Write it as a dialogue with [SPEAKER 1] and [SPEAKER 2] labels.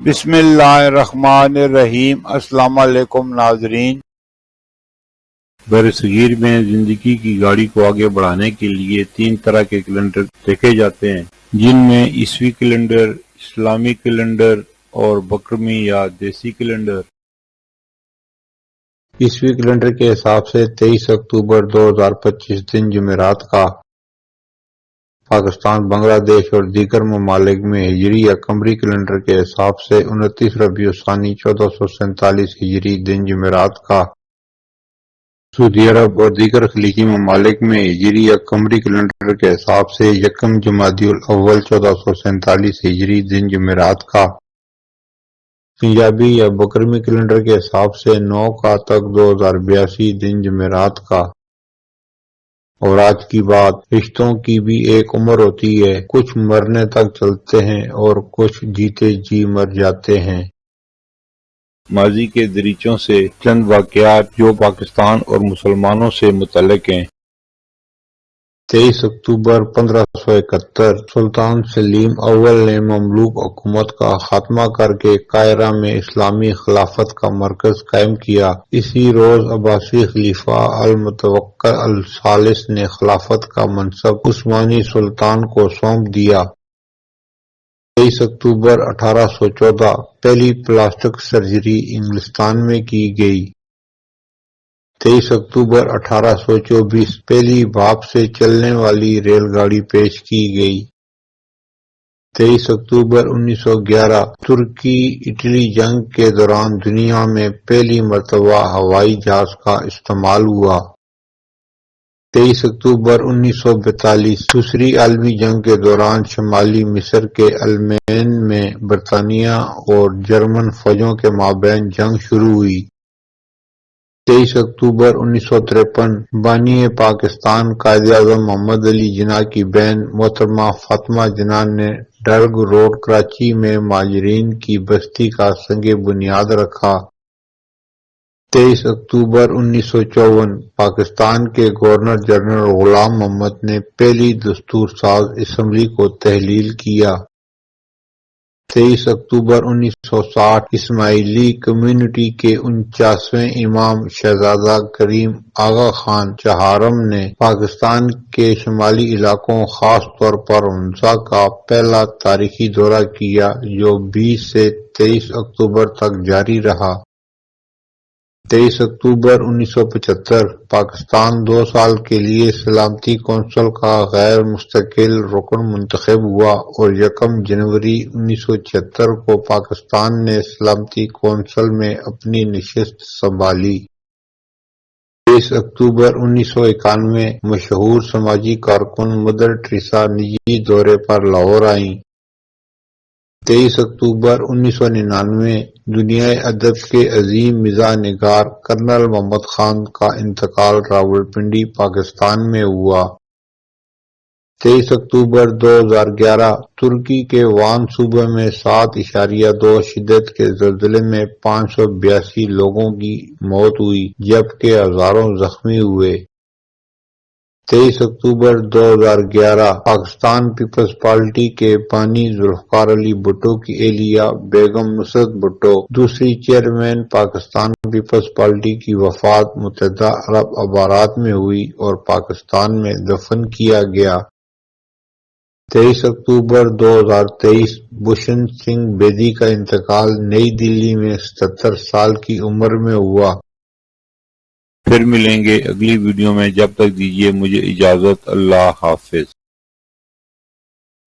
[SPEAKER 1] بسم اللہ الرحمن الرحیم۔ السلام علیکم ناظرین۔ برصغیر میں زندگی کی گاڑی کو آگے بڑھانے کے لیے 3 طرح کے کیلنڈر دیکھے جاتے ہیں، جن میں عیسوی کیلنڈر، اسلامی کیلنڈر اور بکرمی یا دیسی کیلنڈر۔ عیسوی کیلنڈر کے حساب سے 23 اکتوبر 2025 دن جمعرات کا پاکستان، بنگلہ دیش اور دیگر ممالک میں ہجری یا قمری کیلنڈر کے حساب سے 29 ربیع الثانی 1447 ہجری دن جمعرات کا سعودی عرب اور دیگر خلیجی ممالک میں ہجری یا قمری کیلنڈر کے حساب سے 1 جمادی الاول 1447 ہجری دن جمعرات کا پنجابی یا بکرمی کیلنڈر کے حساب سے 9 کا تک 2082 دن جمعرات کا۔ اور آج کی بات، رشتوں کی بھی ایک عمر ہوتی ہے، کچھ مرنے تک چلتے ہیں اور کچھ جیتے جی مر جاتے ہیں۔ ماضی کے دریچوں سے چند واقعات جو پاکستان اور مسلمانوں سے متعلق ہیں۔ 23 اکتوبر 1571 سلطان سلیم اول نے مملوک حکومت کا خاتمہ کر کے قاہرہ میں اسلامی خلافت کا مرکز قائم کیا۔ اسی روز عباسی خلیفہ المتوکل الثالث نے خلافت کا منصب عثمانی سلطان کو سونپ دیا۔ 23 اکتوبر 1814 پہلی پلاسٹک سرجری انگلستان میں کی گئی۔ 23 اکتوبر 1824 پہلی بھاپ سے چلنے والی ریل گاڑی پیش کی گئی۔ 23 اکتوبر 1911 ترکی اٹلی جنگ کے دوران دنیا میں پہلی مرتبہ ہوائی جہاز کا استعمال ہوا۔ 23 اکتوبر 1942 دوسری عالمی جنگ کے دوران شمالی مصر کے المین میں برطانیہ اور جرمن فوجوں کے مابین جنگ شروع ہوئی۔ 23 اکتوبر 1953 بانی پاکستان قائد اعظم محمد علی جناح کی بہن محترمہ فاطمہ جناح نے ڈرگ روڈ کراچی میں مہاجرین کی بستی کا سنگ بنیاد رکھا۔ 23 اکتوبر 1954 پاکستان کے گورنر جنرل غلام محمد نے پہلی دستور ساز اسمبلی کو تحلیل کیا۔ 23 اکتوبر 1960 اسماعیلی کمیونٹی کے 49ویں امام شہزادہ کریم آغا خان چہارم نے پاکستان کے شمالی علاقوں خاص طور پر ہنزا کا پہلا تاریخی دورہ کیا جو 20 سے 23 اکتوبر تک جاری رہا۔ 23 اکتوبر 1975 پاکستان 2 سال کے لیے سلامتی کونسل کا غیر مستقل رکن منتخب ہوا اور 1 جنوری 1976 کو پاکستان نے سلامتی کونسل میں اپنی نشست سنبھالی۔ 23 اکتوبر 1991 مشہور سماجی کارکن مدر ٹریسا نجی دورے پر لاہور آئیں۔ 23 اکتوبر 1999 دنیائے ادب کے عظیم مزاح نگار کرنل محمد خان کا انتقال راولپنڈی پاکستان میں ہوا۔ 23 اکتوبر 2011 ترکی کے وان صوبے میں 7.2 شدت کے زلزلے میں 582 لوگوں کی موت ہوئی جبکہ ہزاروں زخمی ہوئے۔ 23 اکتوبر 2011 پاکستان پیپلز پارٹی کے بانی ذوالفقار علی بھٹو کی اہلیہ بیگم نصرت بھٹو دوسری چیئرمین پاکستان پیپلز پارٹی کی وفات متحدہ عرب امارات میں ہوئی اور پاکستان میں دفن کیا گیا۔ 23 اکتوبر 2023 بھوشن سنگھ بیدی کا انتقال نئی دلی میں 77 سال کی عمر میں ہوا۔ پھر ملیں گے اگلی ویڈیو میں، جب تک دیجیے مجھے اجازت، اللہ حافظ۔